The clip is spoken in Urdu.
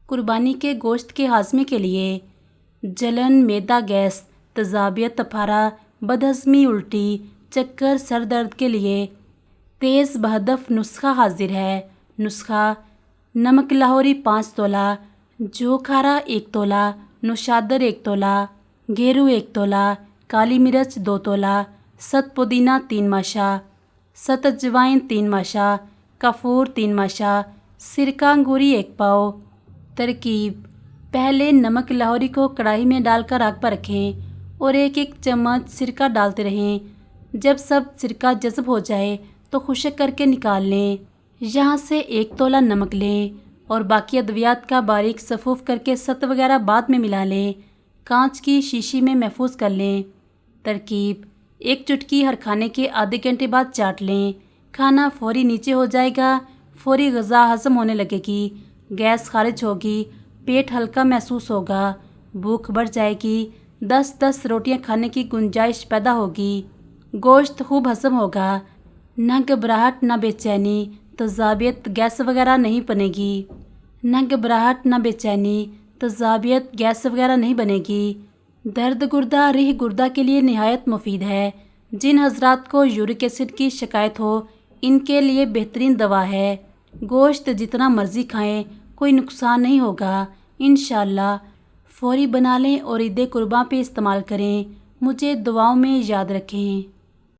قربانی کے گوشت کے ہاضمے کے لیے جلن، معدہ گیس، تیزابیت، تپھارا، بدہضمی، الٹی، چکر، سر درد کے لیے تیز بہدف نسخہ حاضر ہے۔ نسخہ: نمک لاہوری 5 تولہ، جو کھارا 1 تولہ، نوشادر 1 تولہ، گھیرو 1 تولہ، کالی مرچ 2 تولہ، 7 پودینہ 3 ماشا، 7 اجوائن 3 ماشا، کافور 3 ماشا، سرکہ انگوری 1 پاؤ۔ ترکیب: پہلے نمک لاہوری کو کڑاہی میں ڈال کر آگ پر رکھیں اور 1 چمچ سرکہ ڈالتے رہیں۔ جب سب سرکہ جذب ہو جائے تو خشک کر کے نکال لیں۔ یہاں سے 1 تولہ نمک لیں اور باقی ادویات کا باریک صفوف کر کے ست وغیرہ بعد میں ملا لیں۔ کانچ کی شیشی میں محفوظ کر لیں۔ ترکیب: 1 چٹکی ہر کھانے کے آدھے گھنٹے بعد چاٹ لیں۔ کھانا فوری نیچے ہو جائے گا، فوری غذا ہضم ہونے لگے گی، گیس خارج ہوگی، پیٹ ہلکا محسوس ہوگا، بھوک بڑھ جائے گی، 10 روٹیاں کھانے کی گنجائش پیدا ہوگی، گوشت خوب ہضم ہوگا، نہ گھبراہٹ نہ بے چینی، تیزابیت، گیس وغیرہ نہیں بنے گی، گیس وغیرہ نہیں بنے گی۔ درد گردہ، ریح گردہ کے لیے نہایت مفید ہے۔ جن حضرات کو یورک ایسڈ کی شکایت ہو ان کے لیے بہترین دوا ہے۔ گوشت جتنا مرضی کھائیں، کوئی نقصان نہیں ہوگا انشاءاللہ۔ فوری بنا لیں اور عید قرباں پہ استعمال کریں۔ مجھے دعاؤں میں یاد رکھیں۔